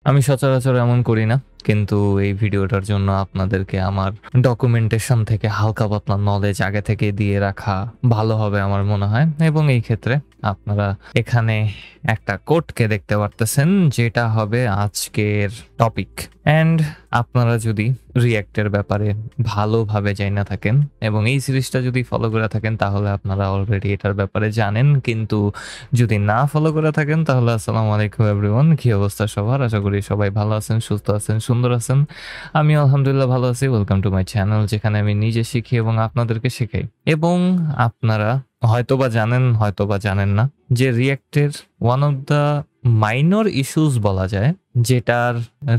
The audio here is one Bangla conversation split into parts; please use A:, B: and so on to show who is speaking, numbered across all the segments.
A: আমি সচরাচর এমন করি না, কিন্তু এই ভিডিওটার জন্য আপনাদেরকে আমার ডকুমেন্টেশন থেকে হালকা পাতলা নলেজ আগে থেকে দিয়ে রাখা ভালো হবে আমার মনে হয়। এবং এই ক্ষেত্রে আপনারা এখানে একটা কোডকে দেখতে পারতেছেন, যেটা হবে আজকের টপিক। অ্যান্ড আপনারা যদি রিয়্যাক্টের ব্যাপারে ভালোভাবে জানা থাকেন এবং এই সিরিজটা যদি ফলো করে থাকেন, তাহলে আপনারা অলরেডি এটার ব্যাপারে জানেন। কিন্তু যদি না ফলো করে থাকেন, তাহলে আসসালামু আলাইকুম এভরিওয়ান। কি অবস্থা সবার? আশা করি সবাই ভালো আছেন, সুস্থ আছেন, সুন্দর আছেন। আমি আলহামদুলিল্লাহ ভালো আছি। ওয়েলকাম টু মাই চ্যানেল, যেখানে আমি নিজে শিখি এবং আপনাদেরকে শেখাই। এবং আপনারা হয়তোবা জানেন, হয়তোবা জানেন না, যে রিয়্যাক্টের one of the minor issues বলা যায়, যেটার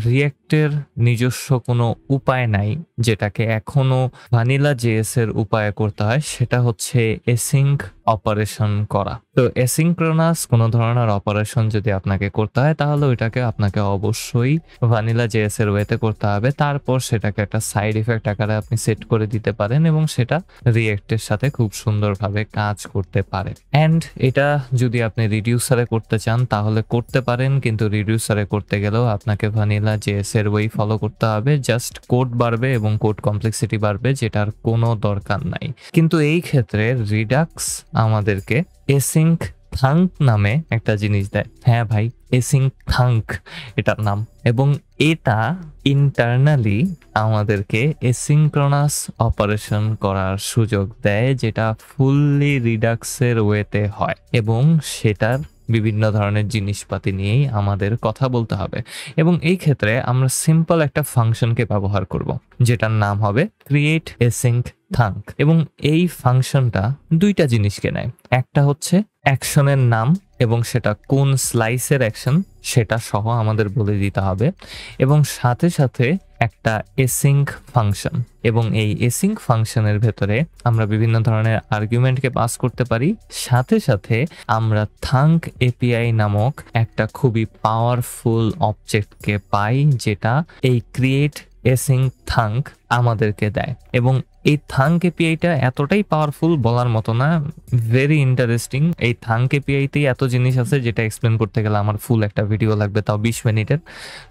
A: রিয়্যাক্টের নিজস্ব কোনো উপায় নাই, যেটাকে এখনো ভ্যানিলা জেএস এর উপায়ে করতে হয়, সেটা হচ্ছে এসিঙ্ক অপারেশন করা। তো এসিঙ্ক্রোনাস কোনো ধরনের অপারেশন যদি আপনাকে করতে হয়, তাহলে ওইটাকে আপনাকে অবশ্যই ভ্যানিলা জেএস এর ওয়েতে করতে হবে। তারপর সেটাকে একটা সাইড ইফেক্ট আকারে আপনি সেট করে দিতে পারেন এবং সেটা রিয়্যাক্টের সাথে খুব সুন্দরভাবে কাজ করতে পারে। অ্যান্ড এটা যদি আপনি রিডিউসারে করতে চান তাহলে করতে পারেন, কিন্তু রিডিউসারে করতে গেলেও আপনাকে ভ্যানিলা জেএস এর ওয়েই ফলো করতে হবে। জাস্ট কোড বাড়বে এবং কোড কমপ্লেক্সিটি বাড়বে, যেটার কোনো দরকার নাই। কিন্তু এই ক্ষেত্রে রিডাক্স আমাদেরকে এসিঙ্ক থাঙ্ক নামে একটা জিনিস দেয়। হ্যাঁ ভাই, এসিঙ্ক থাঙ্ক এটার নাম। এবং এটা ইন্টারনালি আমাদেরকে এসিঙ্ক্রোনাস অপারেশন করার সুযোগ দেয়, যেটা ফুললি রিডাক্সের ওয়েতে হয়। এবং সেটার বিভিন্ন ধরনের জিনিসপাতি নিয়েই আমাদের কথা বলতে হবে। এবং এই ক্ষেত্রে আমরা সিম্পল একটা ফাংশনকে ব্যবহার করব, যেটার নাম হবে ক্রিয়েট এসিঙ্ক থাঙ্ক। এবং এই ফাংশনটা দুইটা জিনিসকে নেয়। একটা হচ্ছে অ্যাকশনের নাম এবং সেটা কোন স্লাইসের অ্যাকশন সেটা সহ আমাদের বলে দিতে হবে, এবং সাথে সাথে একটা এসিঙ্ক ফাংশন। এবং এই এসিঙ্ক ফাংশনের ভেতরে আমরা বিভিন্ন ধরনের আর্গুমেন্টকে পাস করতে পারি। সাথে সাথে আমরা থাঙ্ক এপিআই নামক একটা খুবই পাওয়ারফুল অবজেক্টকে পাই, যেটা এই ক্রিয়েট এসিঙ্ক থাঙ্ক আমাদেরকে দেয়। এবং এই থাঙ্ক এপিআইটা এতটাই পাওয়ারফুল, বলার মতো না, ভেরি ইন্টারেস্টিং। এই থাঙ্ক এপিআইতেই এত জিনিস আছে যেটা এক্সপ্লেন করতে গেলে আমার ফুল একটা ভিডিও লাগবে, তাও 20 মিনিটের।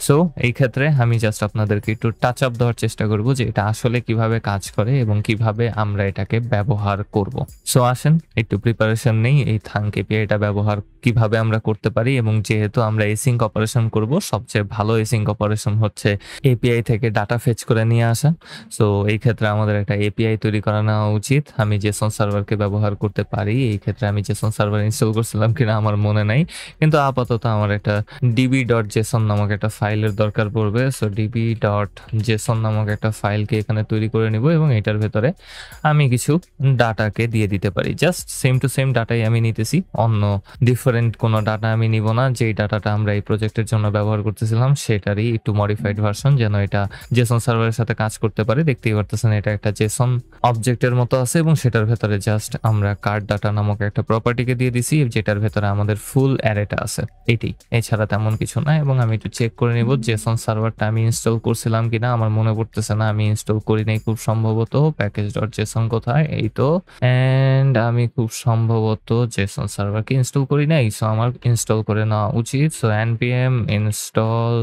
A: সো এই ক্ষেত্রে আমি জাস্ট আপনাদেরকে একটু টাচ আপ দেওয়ার চেষ্টা করব যে এটা আসলে কিভাবে কাজ করে এবং কিভাবে আমরা এটাকে ব্যবহার করব। সো আসেন একটু প্রিপারেশন নেই এই থাঙ্ক এপিআইটা ব্যবহার কিভাবে আমরা করতে পারি। এবং যেহেতু আমরা এসিঙ্ক অপারেশন করব, সবচেয়ে ভালো এসিঙ্ক অপারেশন হচ্ছে এপিআই থেকে ডাটা ফেচ করে নিয়ে আসা। সো এই ক্ষেত্রে আমাদের একটা এপিআই তৈরি করা নেওয়া উচিত। আমি জেসন সার্ভারকে ব্যবহার করতে পারি। এই ক্ষেত্রে আমি জেসন সার্ভার ইনস্টল করছিলাম কিনা আমার মনে নাই, কিন্তু আপাতত আমার একটা db.json নামক একটা ফাইলের দরকার পড়বে। সো db.json নামক একটা ফাইলকে এখানে তৈরি করে নিব এবং এটার ভেতরে আমি কিছু ডাটাকে দিয়ে দিতে পারি। জাস্ট সেম টু সেম ডাটাই আমি নিতেছি, অন্য ডিফারেন্ট কোনো ডাটা আমি নিব না। যেই ডাটাটা আমরা এই প্রজেক্টের জন্য ব্যবহার করতেছিলাম সেটারই একটু মডিফাইড ভার্সন, যেন এটা জেসন সার্ভারের সাথে কাজ করতে পারে। দেখতেই পারতেছেন এটা একটা জেসন অবজেক্টের মতো আছে এবং সেটার ভেতরে জাস্ট আমরা কার্ড ডাটা নামক একটা প্রপার্টিকে দিয়ে দিছি, যেটার ভেতরে আমাদের ফুল অ্যারেটা আছে। এটি এছাড়া তেমন কিছু না। এবং আমি একটু চেক করে নিব জেসন সার্ভারটা আমি ইনস্টল করছিলাম কিনা। আমার মনে পড়তেছে না, আমি ইনস্টল করি নাই খুব সম্ভবত। প্যাকেজ.json কোথায়? এই তো। এন্ড আমি খুব সম্ভবত জেসন সার্ভারকে ইনস্টল করি নাই, সো আমার ইনস্টল করে নেওয়া উচিত। So npm install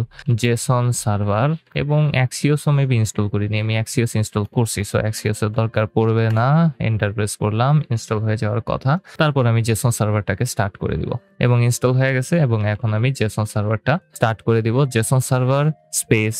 A: Jason server. এবং অ্যাক্সিওসও মেবি ইনস্টল করিনি, আমি অ্যাক্সিওস ইনস্টল করছি। সো অ্যাক্সিওসের দরকার পড়বে না। এন্টার প্রেস করলাম, ইনস্টল হয়ে যাওয়ার কথা। তারপর আমি জেসন সার্ভারটাকে স্টার্ট করে দিব এবং ইনস্টল হয়ে গেছে। এবং এখন আমি জেসন সার্ভারটা স্টার্ট করে দিব। Jason server space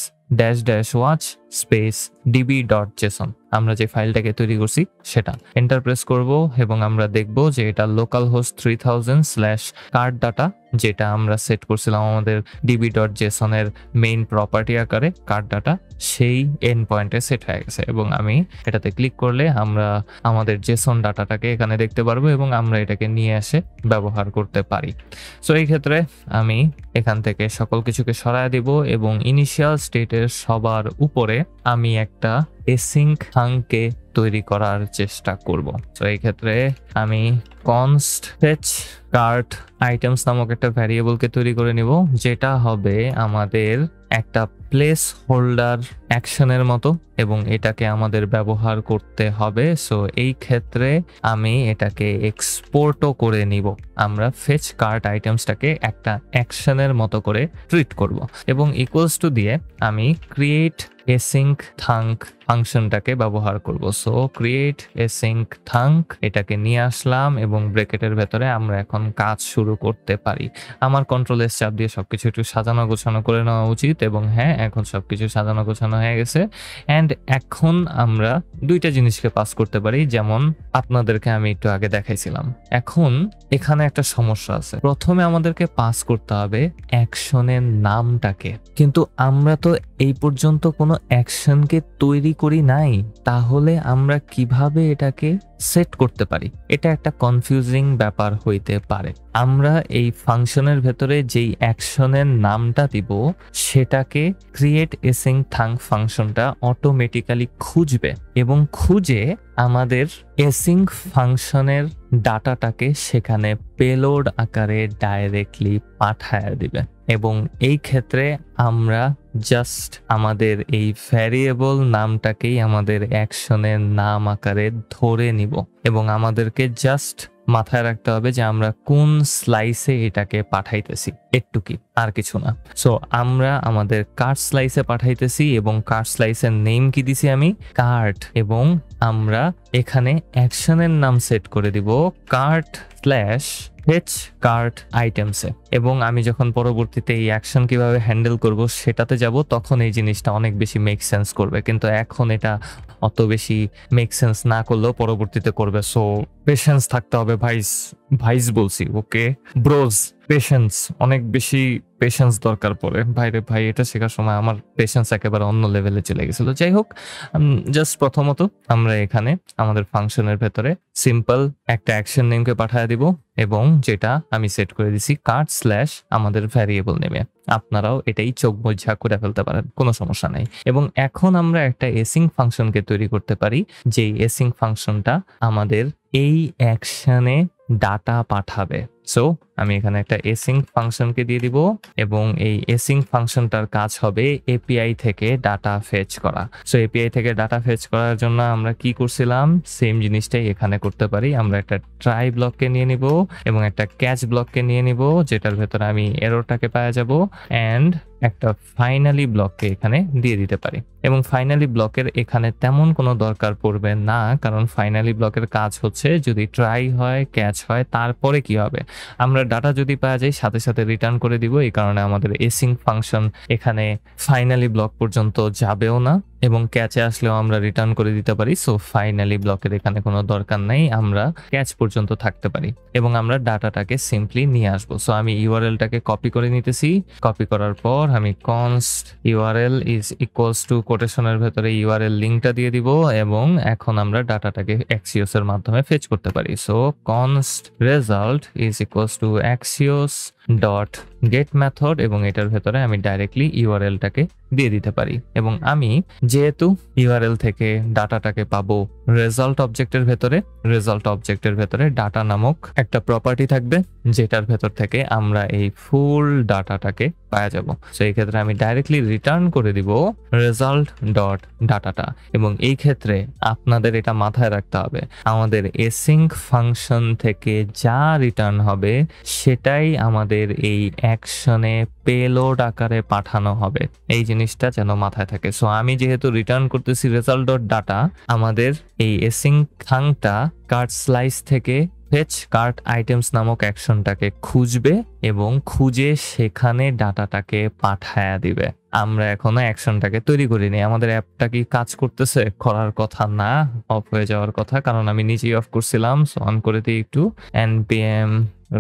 A: --watch space db.json, আমরা যে ফাইলটাকে তৈরি করছি সেটা এন্টার প্রেস করব এবং আমরা দেখব যে এটা লোকাল হোস্ট 3000/কার্ড ডাটা, যেটা আমরা সেট করছিলাম আমাদের db.json এর মেইন প্রপার্টি আকারে কার্ড ডাটা, সেই এন্ড পয়েন্টে সেট হয়ে গেছে। এবং আমি এটাতে ক্লিক করলে আমরা আমাদের জেসন ডাটাটাকে এখানে দেখতে পারবো এবং আমরা এটাকে নিয়ে এসে ব্যবহার করতে পারি। সো এই ক্ষেত্রে আমি এখান থেকে সকল কিছুকে সরায় দিব এবং ইনিশিয়াল স্টেটের সবার উপরে আমি একটা এসিঙ্ক থাঙ্ককে তৈরি করার চেষ্টা করব। তো এই ক্ষেত্রে আমি const fetch cart items নামক একটা ভ্যারিয়েবলকে তৈরি করে নিব, যেটা হবে আমাদের একটা প্লেস হোল্ডার অ্যাকশনের মতো এবং এটাকে আমাদের ব্যবহার করতে হবে। সো এই ক্ষেত্রে আমি এটাকে এক্সপোর্টও করে নিব। আমরা ফেচ কার্ট আইটেমসটাকে একটা অ্যাকশনের মতো করে ট্রিট করব এবং ইকুয়ালস টু দিয়ে আমি ক্রিয়েট async thunk ফাংশনটাকে ব্যবহার করব। সো ক্রিয়েট async thunk এটাকে নিয়ে আসলাম এবং ব্র্যাকেটের ভেতরে আমরা এখন কাজ শুরু করতে পারি। আমার কন্ট্রোল এস চাপ দিয়ে সবকিছু একটু সাজানো গোছানো করে নেওয়া উচিত এবং হ্যাঁ, এখন সবকিছু সাজানো গোছানো হয়ে গেছে। অ্যান্ড এখন আমরা দুইটা জিনিসকে পাস করতে পারি, যেমন আপনাদেরকে আমি একটু আগে দেখাইছিলাম। এখন এখানে একটা সমস্যা আছে। প্রথমে আমাদেরকে পাস করতে হবে অ্যাকশনের নামটাকে, কিন্তু আমরা তো এই পর্যন্ত কোনো অ্যাকশনকে তৈরি করি নাই, তাহলে আমরা কিভাবে এটাকে সেট করতে পারি? এটা একটা কনফিউজিং ব্যাপার হইতে পারে। আমরা এই ফাংশনের ভেতরে যেই অ্যাকশনের নামটা দিব সেটাকে ক্রিয়েট async thunk ফাংশনটা অটোমেটিক্যালি খুঁজবে এবং খুঁজে আমাদের async ফাংশনের ডাটাটাকে সেখানে পেলোড আকারে ডাইরেক্টলি পাঠায় দিবে এবং এই ক্ষেত্রে আমরা জাস্ট আমাদের এই ভ্যারিয়েবল নামটাকেই আমাদের অ্যাকশনের নাম আকারে ধরে নিব এবং আমাদেরকে জাস্ট মাথায় রাখতে হবে যে আমরা কোন স্লাইসে এটাকে পাঠাইতেছি, একটু কি আর কিছু না। সো আমরা আমাদের কার্ট স্লাইসে পাঠাইতেছি এবং কার্ট স্লাইসের নেম কি দিছি আমি? কার্ট, এবং আমরা এখানে অ্যাকশনের নাম সেট করে দিব কার্ট স্ল্যাশ ফেচ কার্ট আইটেমসে এবং আমি যখন পরবর্তীতে এই অ্যাকশন কিভাবে হ্যান্ডেল করব সেটাতে যাব, তখন এই জিনিসটা অনেক বেশি মেক সেন্স করবে, কিন্তু এখন এটা অত বেশি মেক সেন্স না করলেও পরবর্তীতে করবে। সো পেশেন্স থাকতে হবে ভাইস বলছি, ওকে ব্রোজ, পেশেন্স, অনেক বেশি পেশেন্স দরকার পড়ে। ভাই এটা শেখার সময় আমার পেশেন্স একেবারে অন্য লেভেলে চলে গেছিল। যাই হোক, জাস্ট প্রথমত আমরা এখানে আমাদের ফাংশনের ভেতরে সিম্পল একটা অ্যাকশন নেমকে পাঠিয়ে দিব এবং যেটা আমি সেট করে দিছি কার্ট স্ল্যাশ আমাদের ভ্যারিয়েবল নেমে। আপনারাও এটাই চোখ বোঝা করে ফেলতে পারেন, কোনো সমস্যা নাই। এবং এখন আমরা একটা async ফাংশনকে তৈরি করতে পারি, যেই async ফাংশনটা আমাদের এই অ্যাকশনে ডাটা পাঠাবে। সো আমি এখানে একটা async ফাংশনকে দিয়ে দিব এবং এই async ফাংশনটার কাজ হবে এপিআই থেকে ডাটা ফেচ করা। সো এপিআই থেকে ডাটা ফেচ করার জন্য আমরা কি করছিলাম, সেম জিনিসটাই এখানে করতে পারি। আমরা একটা ট্রাই ব্লককে নিয়ে নিব এবং একটা ক্যাচ ব্লককে নিয়ে নিব, যেটার ভেতরে আমি এররটাকে পাওয়া যাব, অ্যান্ড একটা ফাইনালি ব্লককে এখানে দিয়ে দিতে পারি। এবং ফাইনালি ব্লকের এখানে তেমন কোনো দরকার পড়বে না, কারণ ফাইনালি ব্লকের কাজ হচ্ছে যদি ট্রাই হয়, ক্যাচ হয়, তারপরে কি হবে, আমরা ডাটা যদি পাওয়া যায় সাথে সাথে রিটার্ন করে দিব। এই কারণে আমাদের async ফাংশন এখানে ফাইনালি ব্লক পর্যন্ত যাবেও না এবং ক্যাচে আসলেও আমরা রিটার্ন করে দিতে পারি। সো ফাইনালি ব্লকের এখানে কোনো দরকার নেই, আমরা ক্যাচ পর্যন্ত থাকতে পারি এবং আমরা ডাটাটাকে সিম্পলি নিয়ে আসবো। সো আমি ইউআরএলটাকে কপি করে নিতেছি। কপি করার পর আমি const URL is equals to কোটেশনের ভেতরে ইউআরএল লিঙ্কটা দিয়ে দিব এবং এখন আমরা ডাটাটাকে এক্সিওস এর মাধ্যমে ফেচ করতে পারি। So const result is equals two Axios dot get method এবং এটার ভেতরে আমি ডাইরেক্টলি ইউআরএলটাকে দিয়ে দিতে পারি এবং আমি যেহেতু ইউআরএল থেকে ডাটাটাকে পাবো রেজাল্ট অবজেক্টের ভেতরে, রেজাল্ট অবজেক্টের ভেতরে ডাটা নামক একটা প্রপার্টি থাকবে যেটার ভেতর থেকে আমরা এই ফুল ডাটাটাকে পাওয়া যাব। সো এই ক্ষেত্রে আমি ডাইরেক্টলি রিটার্ন করে দিব রেজাল্ট ডট ডাটাটা এবং এই ক্ষেত্রে আপনাদের এটা মাথায় রাখতে হবে, আমাদের async ফাংশন থেকে যা রিটার্ন হবে সেটাই আমাদের এই অ্যাকশনে পেলোড আকারে পাঠানো হবে। এই জিনিসটা যেন মাথায় থাকে। সো আমি যেহেতু রিটার্ন করতেছি রেজাল্ট ডট ডাটা, আমাদের এই async থাংটা কার্ট স্লাইস থেকে ফেচ কার্ট আইটেমস নামক অ্যাকশনটাকে খুঁজবে এবং খুঁজে সেখানে ডাটাটাকে পাঠায়া দিবে। আমরা এখনো অ্যাকশনটাকে তৈরি করিনি। আমাদের অ্যাপটা কি কাজ করতেছে? করার কথা না, অফ হয়ে যাওয়ার কথা, কারণ আমি নিজেই অফ করছিলাম। সো অন করে দিই একটু, npm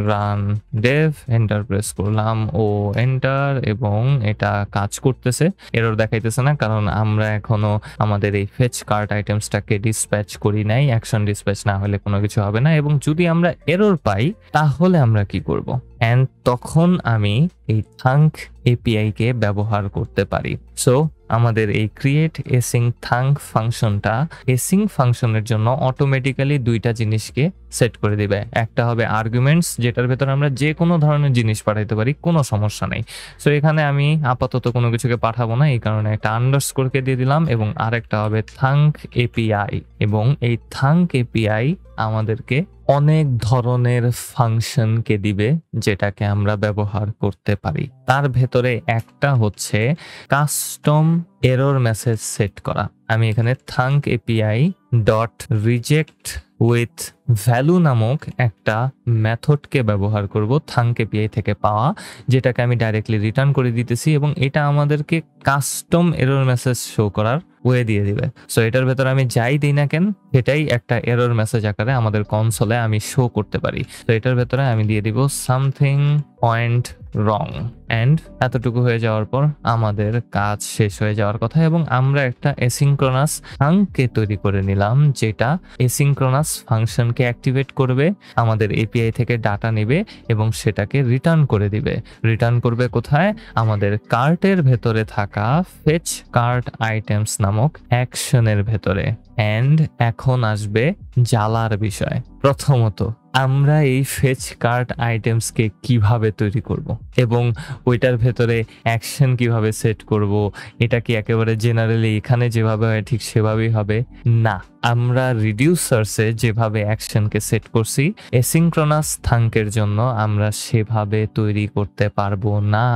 A: run Dave, enter press করলাম ও এন্টার এবং এটা কাজ করতেছে। এরর দেখাইতেছে না কারণ আমরা এখনো আমাদের এই ফেচ কার্ট আইটেমসটাকে ডিসপ্যাচ করি নাই। অ্যাকশন ডিসপ্যাচ না হলে কোনো কিছু হবে না এবং যদি আমরা এরর পাই তাহলে আমরা কি করব, এন্ড তখন আমি এই থাঙ্ক এপিআই কে ব্যবহার করতে পারি। সো আমাদের এই ক্রিয়েট এসিং থাঙ্ক ফাংশনটা এসিং ফাংশনের জন্য অটোমেটিক্যালি দুইটা জিনিসকে সেট করে দিবে। একটা হবে আর্গুমেন্টস, যেটার ভেতরে আমরা যে কোনো ধরনের জিনিস পাঠাইতে পারি, কোনো সমস্যা নেই। সো এখানে আমি আপাতত কোনো কিছুকে পাঠাবো না, এই কারণে একটা আন্ডারস্কোরকে দিয়ে দিলাম। এবং আরেকটা হবে থাঙ্ক এপিআই, এবং এই থাঙ্ক এপিআই আমাদেরকে অনেক ধরনের ফাংশনকে দিবে যেটাকে আমরা ব্যবহার করতে পারি। তার ভেতরে একটা হচ্ছে কাস্টম এরর মেসেজ সেট করা। আমি এখানে thank API dot reject with value নামক একটা মেথডকে ব্যবহার করব থাঙ্ক এপিআই থেকে পাওয়া, যেটাকে আমি ডাইরেক্টলি রিটার্ন করে দিতেছি, এবং এটা আমাদেরকে কাস্টম এরর মেসেজ শো করার ওয়ে দিয়ে দিবে। সো এটার ভেতরে আমি যাই দিই না কেন, এটাই একটা এরর মেসেজ আকারে আমাদের কনসোলে আমি শো করতে পারি। তো এটার ভেতরে আমি দিয়ে দিব সামথিং পয়েন্ট রং, অ্যান্ড এতটুকু হয়ে যাওয়ার পর আমাদের কাজ শেষ হয়ে যাওয়ার কথা। এবং আমরা একটা এসিনক্রোনাস থাঙ্ককে তৈরি করে নিলাম, যেটা এসিনক্রোনাস ফাংশনকে অ্যাক্টিভেট করবে, আমাদের এপিআই থেকে ডাটা নেবে এবং সেটাকে রিটার্ন করে দিবে। রিটার্ন করবে কোথায়? আমাদের কার্টের ভেতরে থাকা ফেচ কার্ট আইটেমস নামক অ্যাকশনের ভেতরে। অ্যান্ড এখন আসবে জ্বালার বিষয়। প্রথমত আমরা এই ফেচ কার্ট আইটেমসকে কিভাবে তৈরি করব এবং ওইটার ভেতরে অ্যাকশন কিভাবে সেট করব, এটা কি একেবারে জেনারেলি এখানে যেভাবে হয় ঠিক সেভাবেই হবে? না, আমরা রিডিউসার্সে যেভাবে অ্যাকশনকে সেট করছি এসিনক্রোনাস থাঙ্কের জন্য আমরা সেভাবে তৈরি করতে পারবো না।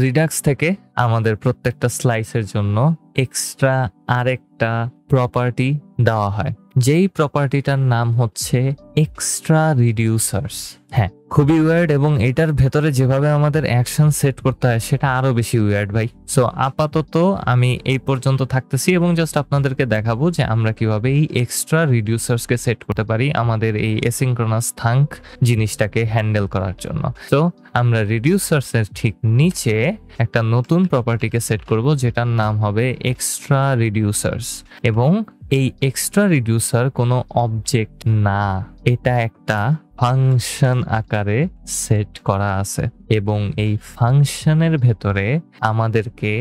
A: রিডাক্স থেকে আমাদের প্রত্যেকটা স্লাইসের জন্য এক্সট্রা আরেকটা প্রপার্টি দেওয়া হয়, যেই প্রপার্টিটার নাম হচ্ছে এক্সট্রা রিডিউসার্স। হ্যাঁ, খুবই ওয়ার্ড, এবং এটার ভেতরে যেভাবে আমাদের অ্যাকশন সেট করতে হয় সেটা আরো বেশি ওয়ার্ড ভাই। সো আপাতত আমি এই পর্যন্ত থাকতেছি এবং জাস্ট আপনাদেরকে দেখাবো যে আমরা কিভাবে এই এক্সট্রা রিডিউসার্সকে সেট করতে পারি আমাদের এই এসিনক্রোনাস থাঙ্ক জিনিসটাকে হ্যান্ডেল করার জন্য। তো আমরা রিডিউসার্সের ঠিক নিচে একটা নতুন প্রপার্টিকে সেট করব, যেটার নাম হবে এক্সট্রা রিডিউসার্স। এবং এই এক্সট্রা রিডিউসার কোনো অবজেক্ট না, এটা একটা ফাংশন আকারে সেট করা আছে, এবং এই ফাংশনের ভেতরে আমাদেরকে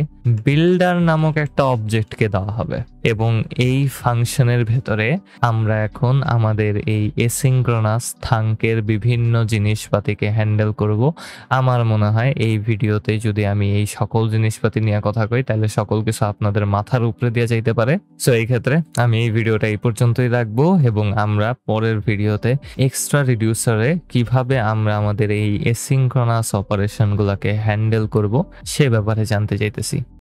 A: বিল্ডার নামক একটা অবজেক্টকে দেওয়া হবে। এবং এই ফাংশনের ভেতরে আমরা এখন আমাদের এই এসিনক্রোনাস থাঙ্কের বিভিন্ন জিনিসপাতিকে হ্যান্ডেল করব। আমার মনে হয় এই ভিডিওতে যদি আমি এই সকল জিনিসপাতি নিয়ে কথা কই তাহলে সকল কিছু আপনাদের মাথার উপরে দিয়ে যাইতে পারে। সো এই ক্ষেত্রে আমি এই ভিডিওটা এই পর্যন্তই রাখবো, এবং আমরা পরের ভিডিওতে এক্সট্রা রিডিউসারে কিভাবে আমরা আমাদের এই এসিনক্রোনাস অপারেশনগুলোকে হ্যান্ডেল করব সে ব্যাপারে জানতে চাইতেছি।